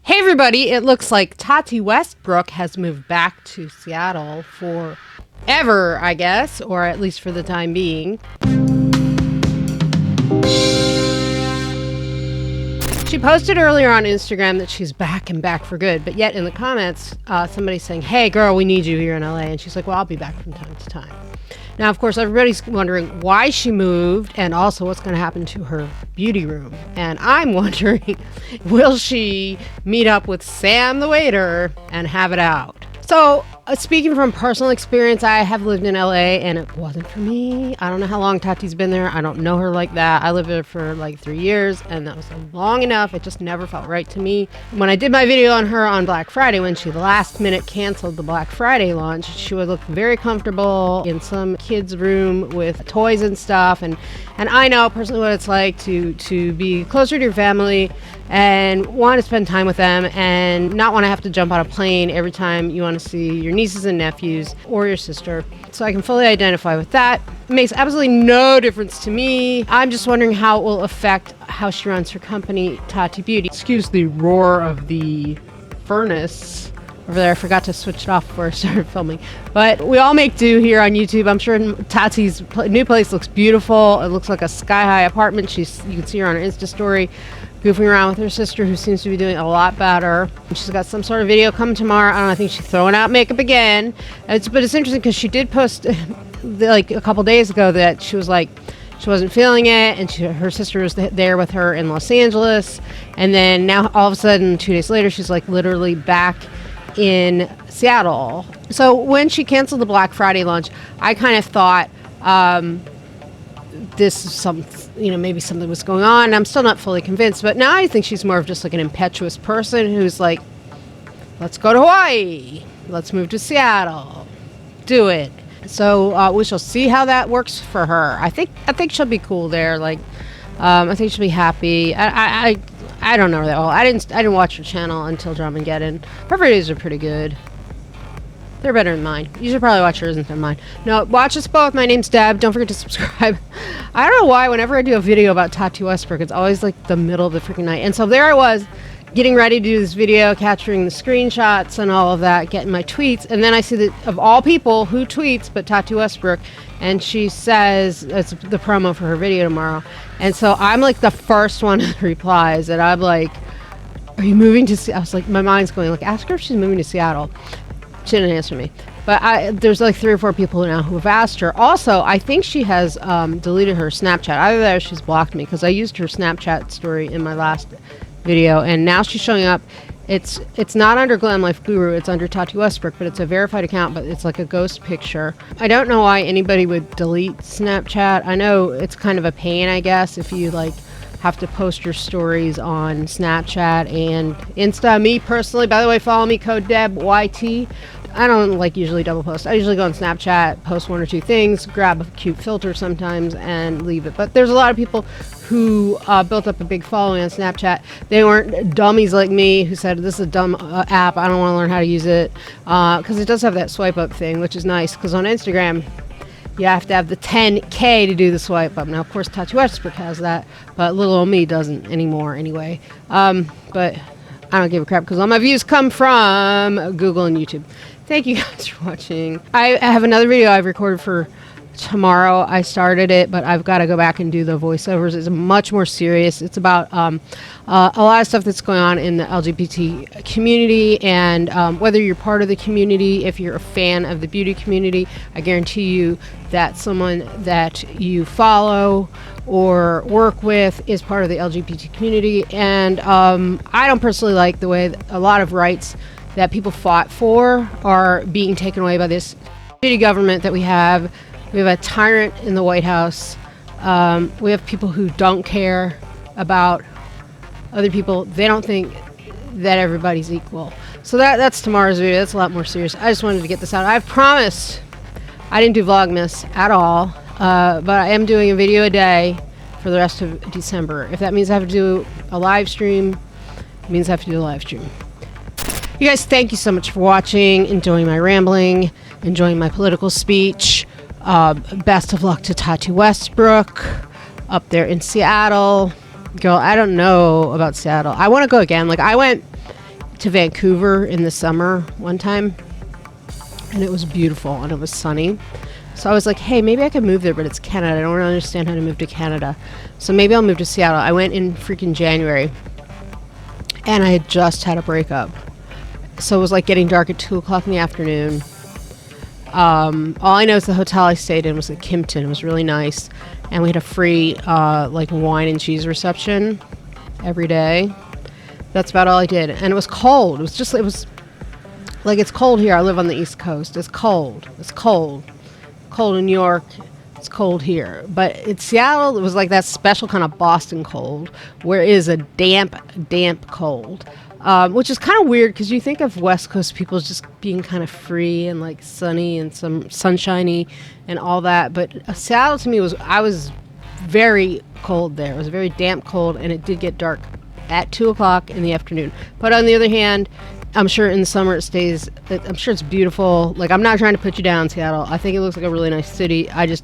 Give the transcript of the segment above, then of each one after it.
Hey everybody, it looks like Tati Westbrook has moved back to Seattle forever, I guess, or at least for the time being. She posted earlier on Instagram that she's back and back for good, but yet in the comments, somebody's saying, hey girl, we need you here in LA. And she's like, well, I'll be back from time to time. Now, of course, everybody's wondering why she moved and also what's going to happen to her beauty room. And I'm wondering, will she meet up with Sam the waiter and have it out? So, speaking from personal experience, I have lived in LA and it wasn't for me. I don't know how long Tati's been there. I don't know her like that. I lived there for like 3 years and that was long enough. It just never felt right to me. When I did my video on her on Black Friday, when she last minute canceled the Black Friday launch, she would look very comfortable in some kid's room with toys and stuff. And I know personally what it's like to be closer to your family and want to spend time with them and not want to have to jump on a plane every time you want to see your nieces and nephews or your sister. So I can fully identify with that. It makes absolutely no difference to me. I'm just wondering how it will affect how she runs her company, Tati Beauty. Excuse the roar of the furnace over there. I forgot to switch it off before I started filming. But we all make do here on YouTube. I'm sure Tati's new place looks beautiful. It looks like a sky-high apartment. You can see her on her Insta story, goofing around with her sister, who seems to be doing a lot better. She's got some sort of video coming tomorrow. I don't know, I think she's throwing out makeup again. But it's interesting because she did post like a couple days ago that she was like, she wasn't feeling it, and her sister was there with her in Los Angeles. And then now all of a sudden, 2 days later, she's like literally back in Seattle. So when she canceled the Black Friday launch, I kind of thought this is maybe something was going on. I'm still not fully convinced, but now I think she's more of just like an impetuous person who's like, let's go to Hawaii, let's move to Seattle, do it. So we shall see how that works for her. I think she'll be cool there. Like, I think she'll be happy. I don't know her that well. I didn't watch her channel until Dramageddon. Her videos are pretty good. They're better than mine. You should probably watch hers instead of mine. No, watch us both. My name's Deb. Don't forget to subscribe. I don't know why whenever I do a video about Tati Westbrook, it's always like the middle of the freaking night. And so there I was, getting ready to do this video, capturing the screenshots and all of that, getting my tweets. And then I see that of all people, who tweets but Tati Westbrook? And she says it's the promo for her video tomorrow. And so I'm like the first one that replies. And I'm like, are you moving to Seattle? I was like, my mind's going, like, ask her if she's moving to Seattle. She didn't answer me. But there's like 3 or 4 people now who have asked her. Also, I think she has deleted her Snapchat. Either that or she's blocked me, because I used her Snapchat story in my last video. And now she's showing up. It's not under Glam Life Guru. It's under Tati Westbrook, but it's a verified account, but it's like a ghost picture. I don't know why anybody would delete Snapchat. I know it's kind of a pain, I guess, if you like have to post your stories on Snapchat and Insta. Me personally, by the way, follow me, code DebYT. I don't like usually double post. I usually go on Snapchat, post 1 or 2 things, grab a cute filter sometimes and leave it. But there's a lot of people who built up a big following on Snapchat. They weren't dummies like me who said, this is a dumb app, I don't want to learn how to use it. Because it does have that swipe up thing, which is nice. Because on Instagram, you have to have the 10K to do the swipe up. Now, of course, Tati Westbrook has that, but little old me doesn't anymore anyway. But I don't give a crap because all my views come from Google and YouTube. Thank you guys for watching. I have another video I've recorded for tomorrow. I started it, but I've got to go back and do the voiceovers. It's much more serious. It's about a lot of stuff that's going on in the LGBT community, and whether you're part of the community, if you're a fan of the beauty community, I guarantee you that someone that you follow or work with is part of the LGBT community. And I don't personally like the way that a lot of rights that people fought for are being taken away by this shitty government that we have. We have a tyrant in the White House. We have people who don't care about other people. They don't think that everybody's equal. So that's tomorrow's video. That's a lot more serious. I just wanted to get this out. I've promised I didn't do Vlogmas at all, but I am doing a video a day for the rest of December. If that means I have to do a live stream, it means I have to do a live stream. You guys, thank you so much for watching, enjoying my rambling, enjoying my political speech. Best of luck to Tati Westbrook up there in Seattle. Girl, I don't know about Seattle. I want to go again. Like, I went to Vancouver in the summer one time, and it was beautiful and it was sunny. So I was like, hey, maybe I could move there, but it's Canada. I don't really understand how to move to Canada. So maybe I'll move to Seattle. I went in freaking January, and I had just had a breakup. So it was like getting dark at 2 o'clock in the afternoon. All I know is the hotel I stayed in was at Kimpton. It was really nice. And we had a free like wine and cheese reception every day. That's about all I did. And it was cold. It was like, it's cold here. I live on the East Coast. It's cold. It's cold. Cold in New York. It's cold here. But in Seattle, it was like that special kind of Boston cold, where it is a damp cold. Which is kind of weird because you think of West Coast people as just being kind of free and like sunny and some sunshiny and all that. But Seattle to me I was very cold there. It was very damp cold, and it did get dark at 2 o'clock in the afternoon. But on the other hand, I'm sure in the summer I'm sure it's beautiful. Like, I'm not trying to put you down, Seattle. I think it looks like a really nice city. I'm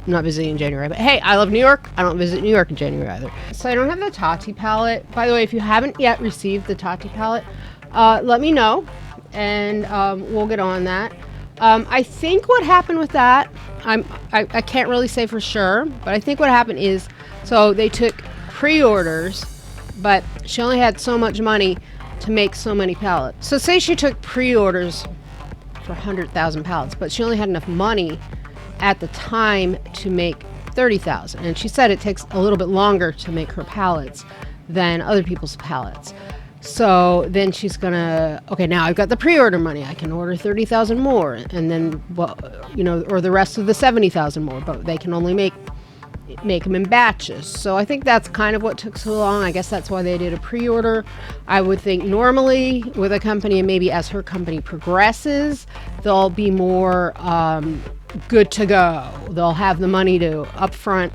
not visiting in January. But hey, I love New York. I don't visit New York in January either. So I don't have the Tati palette. By the way, if you haven't yet received the Tati palette, let me know, and we'll get on that. I think what happened with that, I can't really say for sure, but I think what happened is, so they took pre-orders, but she only had so much money to make so many palettes. So say she took pre-orders for 100,000 palettes, but she only had enough money at the time to make 30,000. And she said it takes a little bit longer to make her palettes than other people's palettes. So then she's gonna, okay, now I've got the pre-order money. I can order 30,000 more, and then, well, or the rest of the 70,000 more, but they can only make them in batches. So I think that's kind of what took so long. I guess that's why they did a pre-order. I would think normally with a company, and maybe as her company progresses, they'll be more good to go. They'll have the money to upfront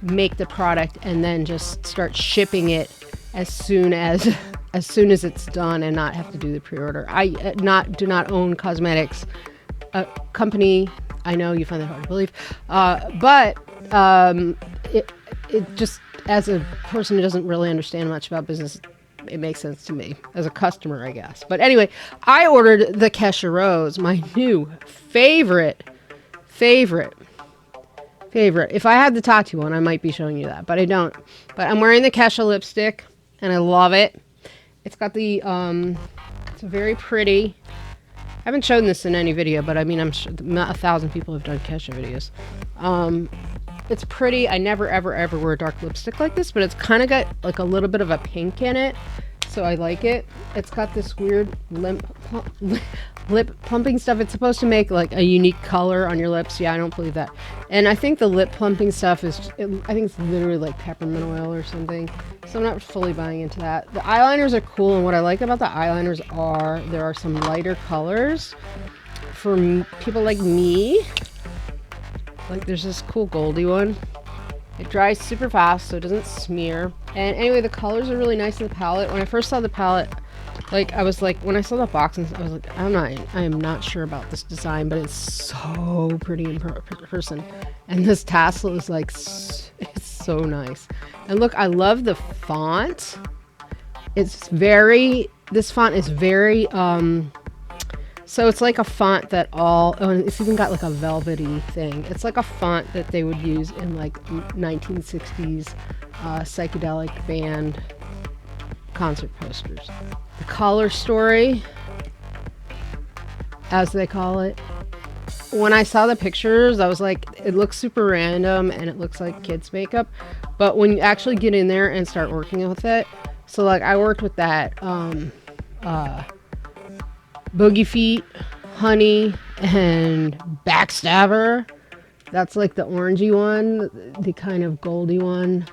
make the product and then just start shipping it as soon as it's done, and not have to do the pre-order. I do not own cosmetics company. I know you find that hard to believe, but it just, as a person who doesn't really understand much about business, it makes sense to me as a customer, I guess. But anyway, I ordered the Kesha Rose, my new favorite. If I had the Tati one, I might be showing you that, but I don't. But I'm wearing the Kesha lipstick, and I love it. It's got the, it's very pretty. I haven't shown this in any video, but I mean, I'm sure 1,000 people have done Kesha videos. It's pretty. I never, ever wear dark lipstick like this, but it's kind of got like a little bit of a pink in it, so I like it. It's got this weird lip plumping stuff. It's supposed to make like a unique color on your lips. Yeah, I don't believe that. And I think the lip plumping stuff I think it's literally like peppermint oil or something. So I'm not fully buying into that. The eyeliners are cool, and what I like about the eyeliners are there are some lighter colors for people like me. Like, there's this cool goldy one. It dries super fast, so it doesn't smear. And anyway, the colors are really nice in the palette. When I first saw the palette, like, I was like, when I saw the box, I was like, I am not sure about this design, but it's so pretty in person. And this tassel is like, it's so nice. And look, I love the font. This font is very, so it's like a font that it's even got like a velvety thing. It's like a font that they would use in like 1960s psychedelic band concert posters. The color story, as they call it. When I saw the pictures, I was like, it looks super random and it looks like kids makeup. But when you actually get in there and start working with it, so like I worked with that Boogie Feet, Honey, and Backstabber. That's like the orangey one, the kind of goldy one,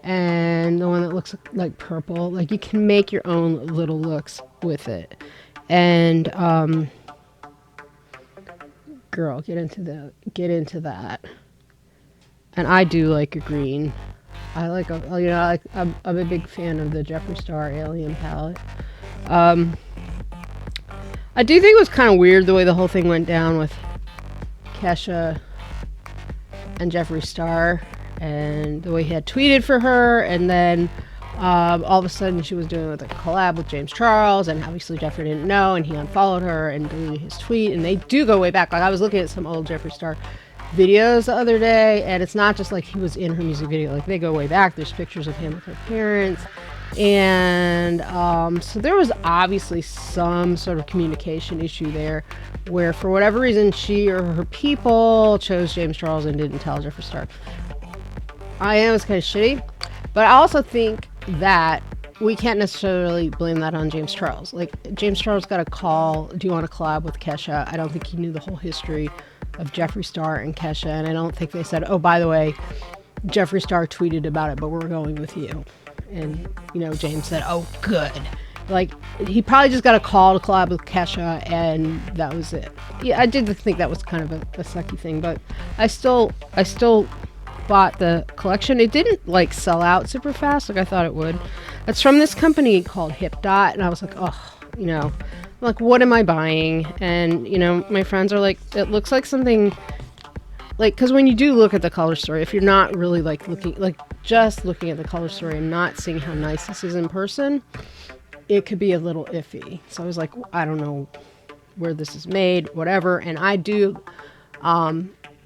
and the one that looks like purple. Like, you can make your own little looks with it. And girl, get into that. And I do like a green. I'm a big fan of the Jeffree Star Alien palette. I do think it was kind of weird the way the whole thing went down with Kesha and Jeffree Star, and the way he had tweeted for her, and then All of a sudden she was doing like a collab with James Charles, and obviously Jeffree didn't know, and he unfollowed her and deleted his tweet. And they do go way back. Like, I was looking at some old Jeffree Star videos the other day, and it's not just like he was in her music video. Like, they go way back. There's pictures of him with her parents. And so there was obviously some sort of communication issue there, where for whatever reason she or her people chose James Charles and didn't tell Jeffree Star. I am, it's kind of shitty, but I also think that we can't necessarily blame that on James Charles. Like, James Charles got a call, do you want to collab with Kesha? I don't think he knew the whole history of Jeffree Star and Kesha, and I don't think they said, oh, by the way, Jeffree Star tweeted about it, but we're going with you. And, you know, James said, oh, good. Like, he probably just got a call to collab with Kesha, and that was it. Yeah, I did think that was kind of a sucky thing, but I still bought the collection. It didn't, like, sell out super fast like I thought it would. It's from this company called Hip Dot, and I was like, oh, you know, like, what am I buying? And, you know, my friends are like, it looks like something... Like, because when you do look at the color story, if you're not really, like, just looking at the color story and not seeing how nice this is in person, it could be a little iffy. So I was like, I don't know where this is made, whatever. And I do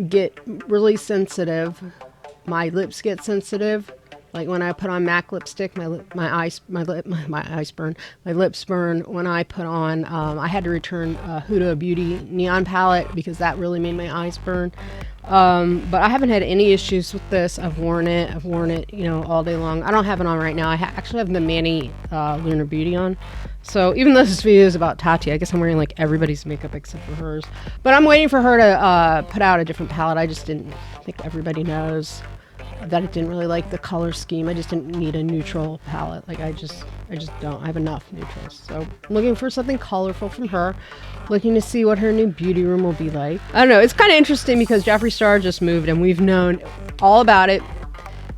get really sensitive. My lips get sensitive. Like, when I put on MAC lipstick, my lips burn. My lips burn. When I put on, I had to return Huda Beauty Neon Palette because that really made my eyes burn. But I haven't had any issues with this. I've worn it, you know, all day long. I don't have it on right now. I actually have the Manny Lunar Beauty on. So even though this video is about Tati, I guess I'm wearing, like, everybody's makeup except for hers. But I'm waiting for her to put out a different palette. I just didn't think everybody knows that it didn't really like the color scheme. I just didn't need a neutral palette. Like, I just don't. I have enough neutrals. So I'm looking for something colorful from her. Looking to see what her new beauty room will be like. I don't know. It's kind of interesting because Jeffree Star just moved, and we've known all about it.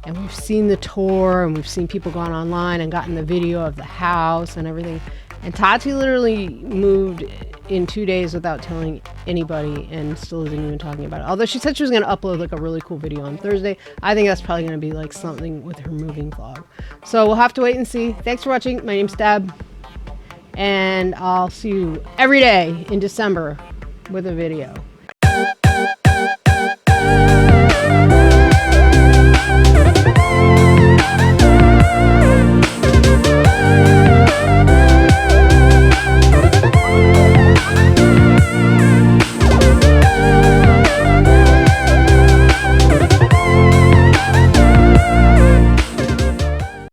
And we've seen the tour, and we've seen people gone online and gotten the video of the house and everything. And Tati literally moved in 2 days without telling anybody, and still isn't even talking about it. Although she said she was going to upload, like, a really cool video on Thursday. I think that's probably going to be, like, something with her moving vlog. So we'll have to wait and see. Thanks for watching. My name's Deb, and I'll see you every day in December with a video.